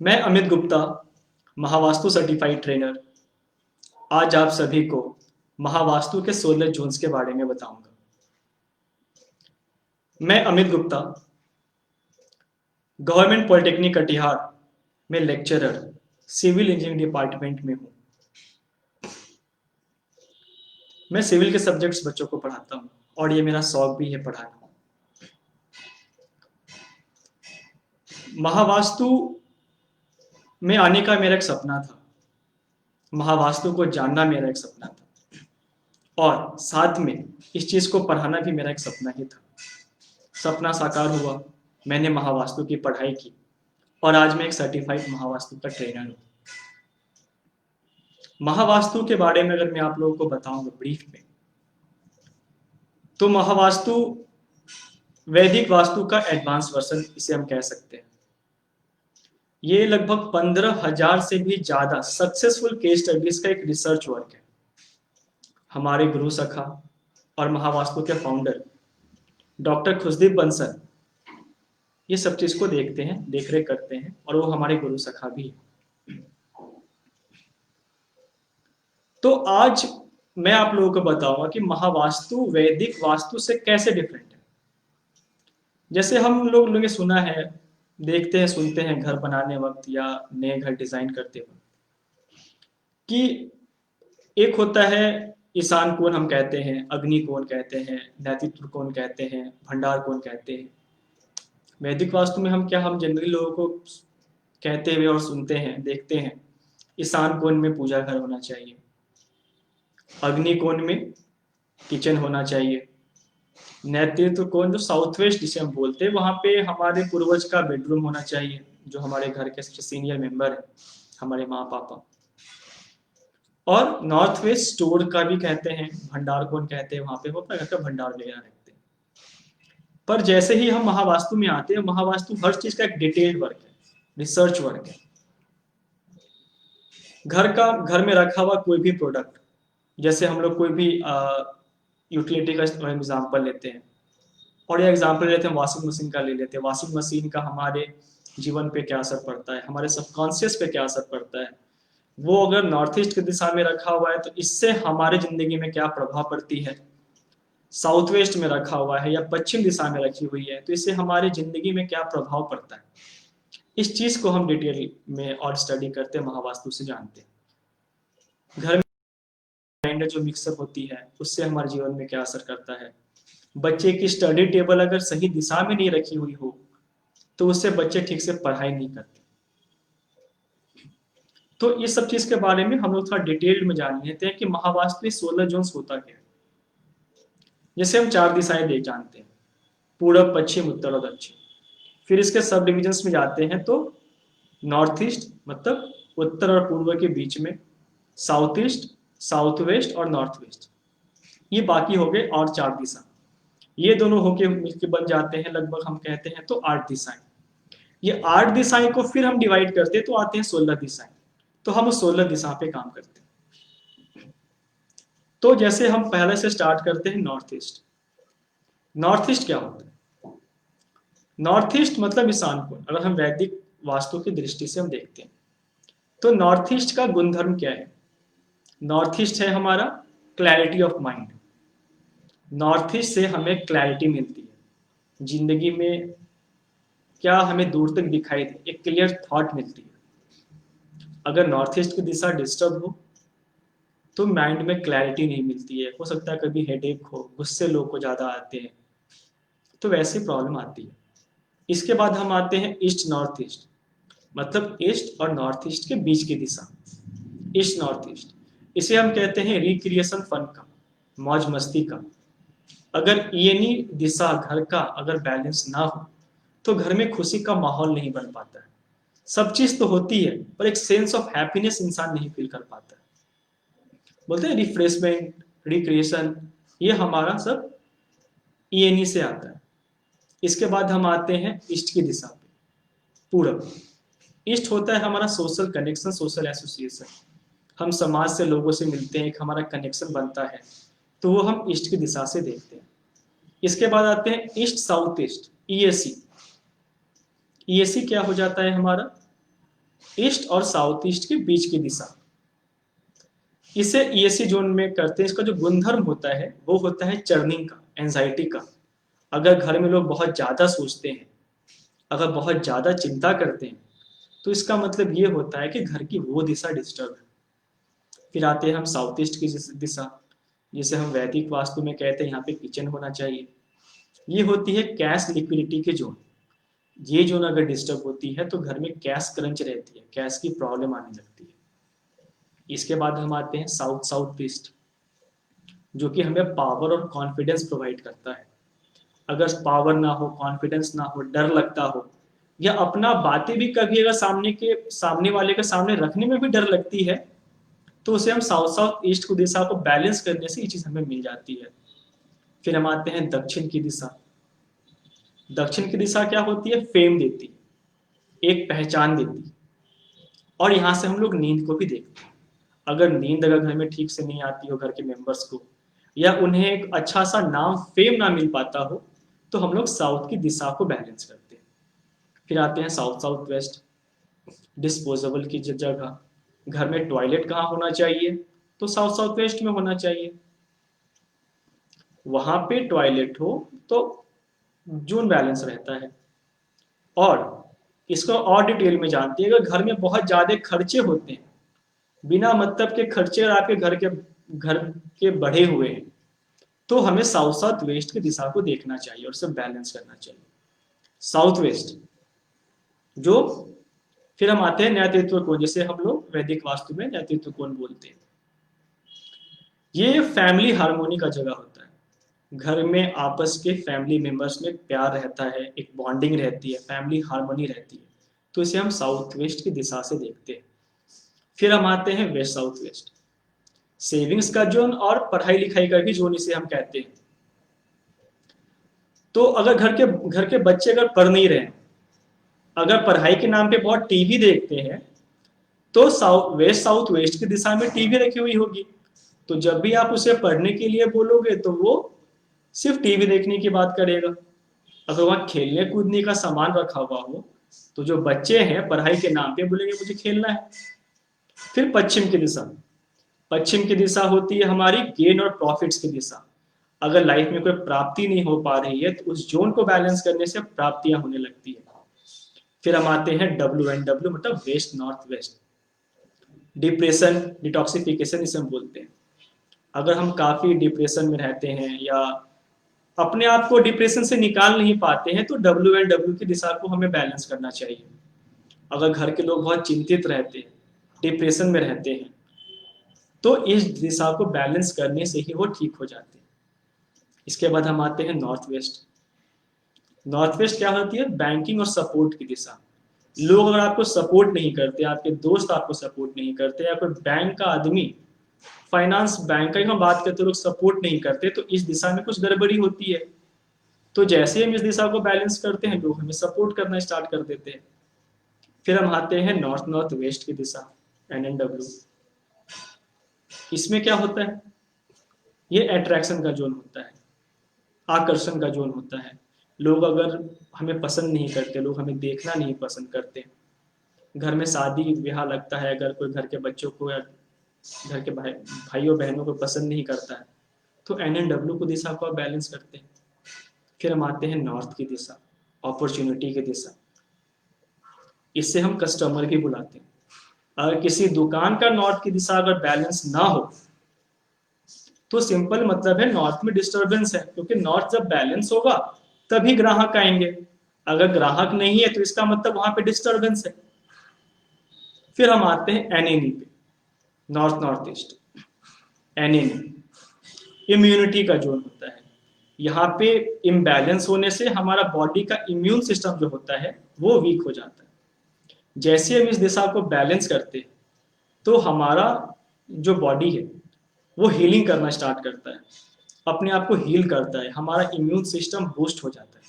मैं Amit Gupta, Mahavastu certified trainer, आज आप सभी को महावास्तु के 16 जोन्स के बारे में बताऊंगा। मैं अमित गुप्ता, गवर्नमेंट पॉलिटेक्निक कटिहार में लेक्चरर सिविल इंजीनियरिंग डिपार्टमेंट में हूँ। मैं सिविल के सब्जेक्ट्स बच्चों को पढ़ाता हूँ और ये मेरा शौक भी है पढ़ाना। महावास्तु में आने का मेरा एक सपना था, महावास्तु को जानना मेरा एक सपना था और साथ में इस चीज़ को पढ़ाना भी मेरा एक सपना ही था। सपना साकार हुआ, मैंने महावास्तु की पढ़ाई की और आज मैं एक सर्टिफाइड महावास्तु का ट्रेनर हूँ। महावास्तु के बारे में अगर मैं आप लोगों को बताऊंगा ब्रीफ में, तो महावास्तु वैदिक वास्तु का एडवांस वर्जन इसे हम कह सकते हैं। ये लगभग 15,000 से भी ज़्यादा सक्सेसफुल केस स्टडीज का एक रिसर्च वर्क है। हमारे गुरु सखा और महावास्तु के फाउंडर डॉक्टर खुशदीप बंसल ये सब चीज़ को देखते हैं, देखरेख करते हैं और वो हमारे गुरु सखा भी है। तो आज मैं आप लोगों को बताऊंगा कि महावास्तु वैदिक वास्तु से कैसे डिफरेंट है। जैसे हम लोग ने सुना है, देखते हैं, सुनते हैं घर बनाने वक्त या नए घर डिजाइन करते वक्त कि एक होता है ईशान कोण हम कहते हैं, अग्नि कोण कहते हैं, नैतित्व कोण कहते हैं, भंडार कोण कहते हैं। वैदिक वास्तु में हम जनरली लोगों को कहते हुए और सुनते हैं, देखते हैं, ईशान कोण में पूजा घर होना चाहिए, अग्नि कोण में किचन होना चाहिए, नैतृत्व कोण जो साउथ वेस्ट जिसे हम बोलते हैं वहां पे हमारे पूर्वज का बेडरूम होना चाहिए, जो हमारे घर के सबसे सीनियर मेंबर है, हमारे माँ पापा। और नॉर्थ वेस्ट स्टोर का भी कहते हैं, भंडार कोण कहते हैं, वहां पे वो अपना घर का भंडार वगैरह रखते हैं। पर जैसे ही हम महावास्तु में आते हैं, महावास्तु हर चीज का एक डिटेल्ड वर्क है, रिसर्च वर्क है। घर में रखा हुआ कोई भी प्रोडक्ट, जैसे हम लोग कोई भी यूटिलिटी का एग्जाम्पल लेते हैं और ये एग्जाम्पल लेते हैं वॉशिंग मशीन का ले लेते हैं। वॉशिंग मशीन का हमारे जीवन पे क्या असर पड़ता है, हमारे सबकॉन्शियस पे क्या असर पड़ता है, वो अगर नॉर्थ ईस्ट की दिशा में रखा हुआ है तो इससे हमारे जिंदगी में क्या प्रभाव पड़ती है, साउथ वेस्ट में रखा हुआ है या पश्चिम दिशा में रखी हुई है तो इससे हमारे जिंदगी में क्या प्रभाव पड़ता है। इस चीज को हम डिटेल में और स्टडी करते हैं, महावास्तु से जानते हैं। घर में जो मिक्सअप होती है उससे हमारे जीवन में क्या असर करता है। बच्चे की स्टडी टेबल अगर सही दिशा में नहीं रखी हुई हो तो उससे बच्चे ठीक से पढ़ाई नहीं करते। तो इस सब चीज के बारे में हम लोग थोड़ा डिटेल्ड में जान लेते हैं कि महावास्तु में 16 जोन्स होता क्या है। जैसे हम 4 दिशाएं देख जानते हैं, पूर्व, पश्चिम, उत्तर और दक्षिण। फिर इसके सब डिविजन्स में जाते हैं तो नॉर्थ ईस्ट मतलब उत्तर और पूर्व के बीच में, साउथ ईस्ट, साउथ वेस्ट और नॉर्थ वेस्ट, ये बाकी हो गए और 4 दिशा। ये दोनों होके मिलके बन जाते हैं लगभग हम कहते हैं तो 8 दिशाएं। ये 8 दिशाएं को फिर हम डिवाइड करते हैं तो आते हैं 16 दिशाएं। तो हम उस 16 दिशा पे काम करते हैं। तो जैसे हम पहले से स्टार्ट करते हैं नॉर्थ ईस्ट। नॉर्थ ईस्ट क्या होता है? नॉर्थ ईस्ट मतलब ईशान कोण। अगर हम वैदिक वास्तु की दृष्टि से हम देखते हैं तो नॉर्थ ईस्ट का गुणधर्म क्या है? नॉर्थ ईस्ट है हमारा clarity of mind. North east से हमें क्लैरिटी मिलती है जिंदगी में, क्या हमें दूर तक दिखाई दे, एक क्लियर थॉट मिलती है। अगर नॉर्थ ईस्ट की दिशा डिस्टर्ब हो तो माइंड में क्लैरिटी नहीं मिलती है, हो सकता है कभी हेडेक हो, गुस्से लोग को ज्यादा आते हैं, तो वैसी प्रॉब्लम आती है। इसके बाद हम आते हैं ईस्ट नॉर्थ ईस्ट, मतलब ईस्ट और नॉर्थ ईस्ट के बीच की दिशा, ईस्ट नॉर्थ ईस्ट। इसे हम कहते हैं रिक्रिएशन फन का, मौज मस्ती का। अगर ये दिशा घर का अगर बैलेंस ना हो तो घर में खुशी का माहौल नहीं बन पाता है। सब चीज तो होती है पर एक सेंस ऑफ हैप्पीनेस इंसान नहीं फील कर पाता है। बोलते हैं रिफ्रेशमेंट, रिक्रिएशन, ये हमारा सब ईएनई से आता है। इसके बाद हम आते हैं ईस्ट की दिशा पे, पूरब। ईस्ट होता है हमारा सोशल कनेक्शन, सोशल एसोसिएशन। हम समाज से लोगों से मिलते हैं, एक हमारा कनेक्शन बनता है, तो वो हम ईस्ट की दिशा से देखते हैं। इसके बाद आते हैं east south east, EAC. EAC क्या हो जाता है हमारा? ईस्ट और साउथ ईस्ट के बीच की दिशा, इसे ईएससी जोन में करते हैं। इसका जो गुणधर्म होता है वो होता है चर्निंग का, एंजाइटी का। अगर घर में लोग बहुत ज्यादा सोचते हैं, अगर बहुत ज्यादा चिंता करते हैं, तो इसका मतलब ये होता है कि घर की वो दिशा डिस्टर्ब है। फिर आते हैं हम साउथ ईस्ट की दिशा, जिसे हम वैदिक वास्तु में कहते हैं यहाँ पे किचन होना चाहिए। ये होती है कैश लिक्विडिटी के जोन। ये जोन अगर डिस्टर्ब होती है तो घर में कैश क्रंच रहती है, कैश की प्रॉब्लम आने लगती है। इसके बाद हम आते हैं साउथ साउथ ईस्ट, जो कि हमें पावर और कॉन्फिडेंस प्रोवाइड करता है। अगर पावर ना हो, कॉन्फिडेंस ना हो, डर लगता हो, या अपना बातें भी कभी अगर सामने वाले के सामने रखने में भी डर लगती है, तो उसे हम साउथ साउथ ईस्ट की दिशा को बैलेंस करने से ये चीज हमें मिल जाती है। फिर हम आते हैं दक्षिण की दिशा। दक्षिण की दिशा क्या होती है? फेम देती है, एक पहचान देती है। और यहाँ से हम लोग नींद को भी देखते हैं। अगर नींद अगर घर में ठीक से नहीं आती हो घर के मेंबर्स को, या उन्हें एक अच्छा सा नाम, फेम ना मिल पाता हो, तो हम लोग साउथ की दिशा को बैलेंस करते हैं। फिर आते हैं साउथ साउथ वेस्ट, डिस्पोजेबल की जगह। घर में टॉयलेट कहाँ होना चाहिए? तो साउथ साउथ वेस्ट में होना चाहिए। वहां पे टॉयलेट हो तो जोन बैलेंस रहता है। और इसको और डिटेल में जानते हैं, अगर घर में बहुत ज्यादा खर्चे होते हैं, बिना मतलब के खर्चे, और आपके घर के बढ़े हुए हैं, तो हमें साउथ साउथ वेस्ट की दिशा को देखना चाहिए और सब बैलेंस करना चाहिए। साउथ वेस्ट जो, फिर हम आते हैं न्यायतत्व कोण, जिसे हम लोग वैदिक वास्तु में न्यायतत्व कोण बोलते हैं। ये फैमिली हार्मोनी का जगह होता है। घर में आपस के फैमिली मेंबर्स में प्यार रहता है, एक बॉन्डिंग रहती है, फैमिली हार्मोनी रहती है, तो इसे हम साउथ वेस्ट की दिशा से देखते हैं। फिर हम आते हैं वेस्ट साउथ वेस्ट, सेविंग्स का जोन और पढ़ाई लिखाई का भी जोन इसे हम कहते हैं। तो अगर घर के बच्चे अगर पढ़ नहीं रहे, अगर पढ़ाई के नाम पे बहुत टीवी देखते हैं, तो साउथ वेस्ट की दिशा में टीवी रखी हुई होगी। तो जब भी आप उसे पढ़ने के लिए बोलोगे तो वो सिर्फ टीवी देखने की बात करेगा। अगर वहां खेलने कूदने का सामान रखा हुआ हो, तो जो बच्चे हैं पढ़ाई के नाम पे बोलेंगे मुझे खेलना है। फिर पश्चिम की दिशा, पश्चिम की दिशा होती है हमारी गेन और प्रॉफिट्स की दिशा। अगर लाइफ में कोई प्राप्ति नहीं हो पा रही है, तो उस जोन को बैलेंस करने से प्राप्तियां होने लगती है। फिर हम आते हैं WNW, मतलब west north west, depression, detoxification इसे हम बोलते हैं। अगर हम काफी डिप्रेशन में रहते हैं या अपने आप को डिप्रेशन से निकाल नहीं पाते हैं, तो WNW की दिशा को हमें बैलेंस करना चाहिए। अगर घर के लोग बहुत चिंतित रहते हैं, डिप्रेशन में रहते हैं, तो इस दिशा को बैलेंस करने से ही वो ठीक हो जाते हैं। इसके बाद हम आते हैं नॉर्थ वेस्ट। नॉर्थ वेस्ट क्या होती है? बैंकिंग और सपोर्ट की दिशा। लोग अगर आपको सपोर्ट नहीं करते, आपके दोस्त आपको सपोर्ट नहीं करते, या कोई बैंक का आदमी, फाइनेंस बैंक का हम बात करते, लोग सपोर्ट नहीं करते, तो इस दिशा में कुछ गड़बड़ी होती है। तो जैसे हम इस दिशा को बैलेंस करते हैं, लोग हमें सपोर्ट करना स्टार्ट कर देते हैं। फिर हम आते हैं नॉर्थ नॉर्थ वेस्ट की दिशा, NNW। इसमें क्या होता है? ये अट्रैक्शन का जोन होता है, आकर्षण का जोन होता है। लोग अगर हमें पसंद नहीं करते, लोग हमें देखना नहीं पसंद करते, घर में शादी ब्याह लगता है, अगर कोई घर के बच्चों को या घर के भाइयों बहनों को पसंद नहीं करता है, तो NNW को दिशा को आप बैलेंस करते हैं। फिर हम आते हैं नॉर्थ की दिशा, अपॉर्चुनिटी की दिशा। इससे हम कस्टमर भी बुलाते हैं। अगर किसी दुकान का नॉर्थ की दिशा अगर बैलेंस ना हो, तो सिंपल मतलब है नॉर्थ में डिस्टरबेंस है, क्योंकि नॉर्थ जब बैलेंस होगा तभी ग्राहक आएंगे। अगर ग्राहक नहीं है तो इसका मतलब वहां पे डिस्टरबेंस है। फिर हम आते हैं NNE पे, north north east. NNE immunity का जोन होता है। यहाँ पे इम्बैलेंस होने से हमारा बॉडी का इम्यून सिस्टम जो होता है वो वीक हो जाता है। जैसे हम इस दिशा को बैलेंस करते हैं, तो हमारा जो बॉडी है वो हीलिंग करना स्टार्ट करता है, अपने आप को हील करता है, हमारा इम्यून सिस्टम बूस्ट हो जाता है।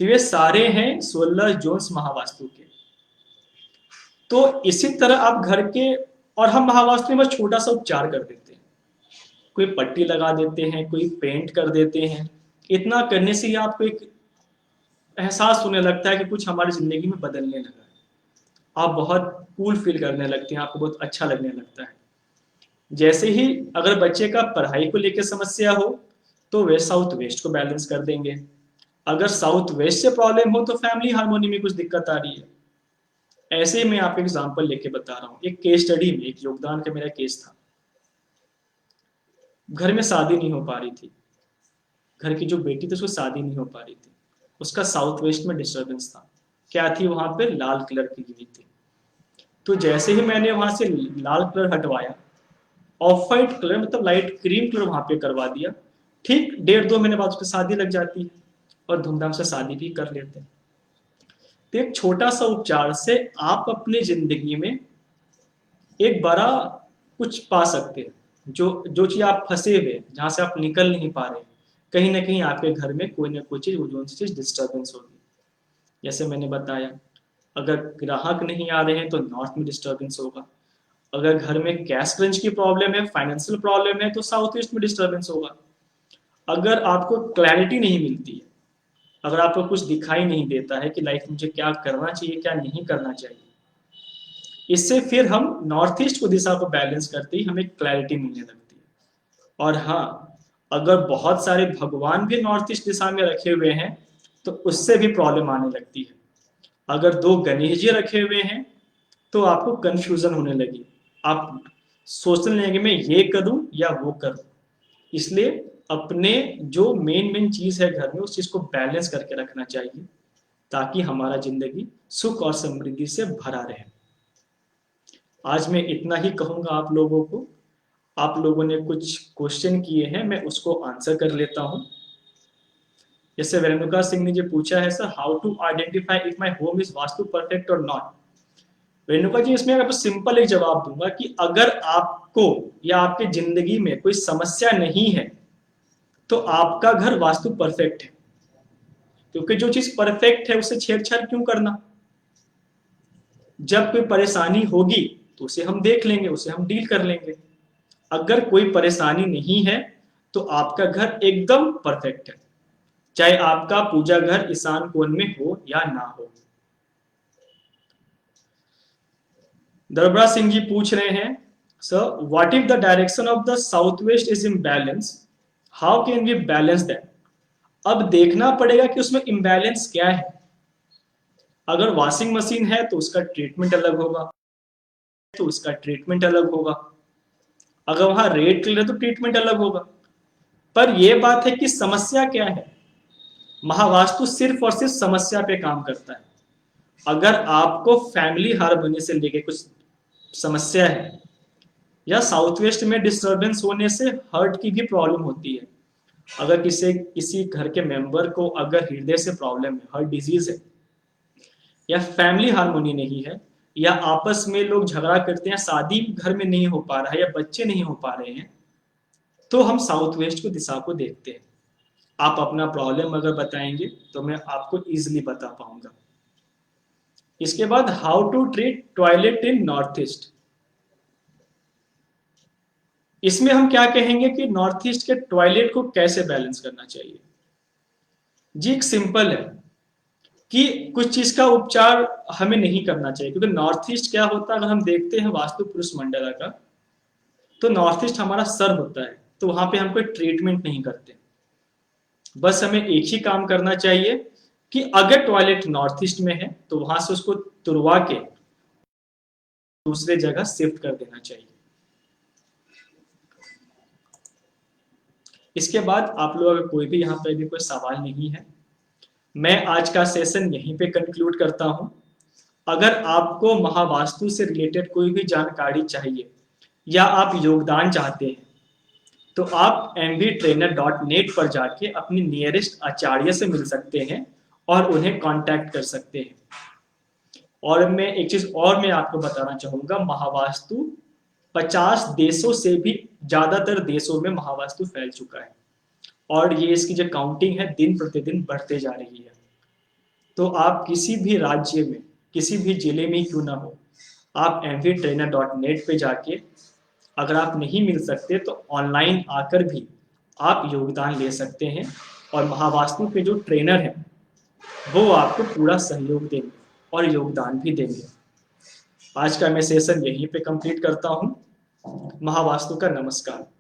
तो ये सारे हैं 16 जोन्स महावास्तु के। तो इसी तरह आप घर के, और हम महावास्तु में छोटा सा उपचार कर देते हैं, कोई पट्टी लगा देते हैं, कोई पेंट कर देते हैं। इतना करने से ही आपको एक एहसास होने लगता है कि कुछ हमारी जिंदगी में बदलने लगा है। आप बहुत कूल फील करने लगते हैं, आपको बहुत अच्छा लगने लगता है। जैसे ही अगर बच्चे का पढ़ाई को लेकर समस्या हो तो वे साउथ वेस्ट को बैलेंस कर देंगे। अगर साउथ वेस्ट से प्रॉब्लम हो तो फैमिली हार्मोनी में कुछ दिक्कत आ रही है। ऐसे ही मैं आपको एग्जांपल लेके बता रहा हूँ, एक केस स्टडी में एक योगदान का मेरा केस था। घर में शादी नहीं हो पा रही थी, घर की जो बेटी थी उसको शादी नहीं हो पा रही थी, उसका साउथ वेस्ट में डिस्टर्बेंस था। क्या थी वहां पे? लाल कलर की गिरी थी। तो जैसे ही मैंने वहां से लाल कलर हटवाया, ऑफ वाइट कलर मतलब लाइट क्रीम कलर वहां पे करवा दिया, ठीक 1.5-2 महीने बाद उसकी शादी लग जाती है और धूमधाम से शादी भी कर लेते हैं। तो एक छोटा सा उपचार से आप अपनी जिंदगी में एक बड़ा कुछ पा सकते हैं। जो जो चीज आप फंसे हुए, जहां से आप निकल नहीं पा रहे, कहीं ना कहीं आपके घर में कोई ना कोई चीज, वो चीज डिस्टर्बेंस होगी। जैसे मैंने बताया, अगर ग्राहक नहीं आ रहे हैं तो नॉर्थ में डिस्टर्बेंस होगा। अगर घर में कैश क्रंच की प्रॉब्लम है, फाइनेंशियल प्रॉब्लम है, तो साउथ ईस्ट में डिस्टर्बेंस होगा। अगर आपको क्लैरिटी नहीं मिलती है, अगर आपको कुछ दिखाई नहीं देता है कि लाइफ मुझे क्या करना चाहिए क्या नहीं करना चाहिए, इससे फिर हम नॉर्थ ईस्ट को दिशा को बैलेंस करते ही हमें क्लैरिटी मिलने लगती है। और हाँ, अगर बहुत सारे भगवान भी नॉर्थ ईस्ट दिशा में रखे हुए हैं तो उससे भी प्रॉब्लम आने लगती है। अगर 2 गणेश जी रखे हुए हैं तो आपको कंफ्यूजन होने लगी, आप सोचने लगे मैं ये करूं या वो करूं। इसलिए अपने जो मेन मेन चीज है घर में, उस चीज को बैलेंस करके रखना चाहिए ताकि हमारा जिंदगी सुख और समृद्धि से भरा रहे। आज मैं इतना ही कहूंगा आप लोगों को। आप लोगों ने कुछ क्वेश्चन किए हैं, मैं उसको आंसर कर लेता हूं। जैसे रेणुका सिंह ने जो पूछा है, sir how to identify if my home is vastu perfect और नॉट। रेणुका जी, इसमें आपको सिंपल एक जवाब दूंगा कि अगर आपको या आपके जिंदगी में कोई समस्या नहीं है तो आपका घर वास्तु परफेक्ट है। क्योंकि जो चीज परफेक्ट है उससे छेड़छाड़ क्यों करना? जब कोई परेशानी होगी तो उसे हम देख लेंगे, उसे हम डील कर लेंगे। अगर कोई परेशानी नहीं है तो आपका घर एकदम परफेक्ट है, चाहे आपका पूजा घर ईशान कोण में हो या ना हो। दरबरा सिंह जी पूछ रहे हैं, sir what if the direction of the south west is imbalance, how can we balance that. अब देखना पड़ेगा कि उसमें इम्बैलेंस क्या है। अगर वॉशिंग मशीन है तो उसका ट्रीटमेंट अलग होगा, तो उसका ट्रीटमेंट अलग होगा। अगर वहां रेड कलर है तो ट्रीटमेंट अलग होगा। पर यह बात है कि समस्या क्या है। महावास्तु सिर्फ और सिर्फ समस्या पे काम करता है। अगर आपको फैमिली हार्मोनी से लेके कुछ समस्या है या साउथ वेस्ट में डिस्टर्बेंस होने से हार्ट की भी प्रॉब्लम होती है, अगर किसी घर के मेंबर को अगर हृदय से प्रॉब्लम है, हार्ट डिजीज है, या फैमिली हार्मोनी नहीं है, या आपस में लोग झगड़ा करते हैं, शादी घर में नहीं हो पा रहा है या बच्चे नहीं हो पा रहे हैं, तो हम साउथ वेस्ट को दिशा को देखते हैं। आप अपना प्रॉब्लम अगर बताएंगे तो मैं आपको इजीली बता पाऊंगा। इसके बाद how to treat toilet in north east. इसमें हम क्या कहेंगे कि नॉर्थ ईस्ट के टॉयलेट को कैसे बैलेंस करना चाहिए। जी एक सिंपल है कि कुछ चीज का उपचार हमें नहीं करना चाहिए, क्योंकि नॉर्थ ईस्ट क्या होता है, अगर हम देखते हैं वास्तु पुरुष मंडला का, तो नॉर्थ ईस्ट हमारा सर होता है, तो वहां पे हम कोई ट्रीटमेंट नहीं करते। बस हमें एक ही काम करना चाहिए कि अगर टॉयलेट नॉर्थ ईस्ट में है तो वहां से उसको तुड़वा के दूसरे जगह शिफ्ट कर देना चाहिए। इसके बाद आप लोग अगर कोई भी यहाँ पे भी कोई सवाल नहीं है, मैं आज का सेशन यहीं पे कंक्लूड करता हूं। अगर आपको महावास्तु से रिलेटेड कोई भी जानकारी चाहिए या आप योगदान चाहते हैं तो आप mvtrainer.net पर जाके अपनी नियरेस्ट आचार्य से मिल सकते हैं और उन्हें कांटेक्ट कर सकते हैं। और मैं एक चीज और मैं आपको बताना चाहूंगा, महावास्तु 50 देशों से भी ज्यादातर देशों में महावास्तु फैल चुका है और ये इसकी जो काउंटिंग है दिन प्रतिदिन बढ़ते जा रही है। तो आप किसी भी राज्य में, किसी भी जिले में क्यों ना हो, आप mvtrainer.net पे जाके, अगर आप नहीं मिल सकते तो ऑनलाइन आकर भी आप योगदान ले सकते हैं और महावास्तु के जो ट्रेनर हैं वो आपको पूरा सहयोग देंगे और योगदान भी देंगे। आज का मैं सेशन यहीं पे कंप्लीट करता हूँ। महावास्तु का नमस्कार।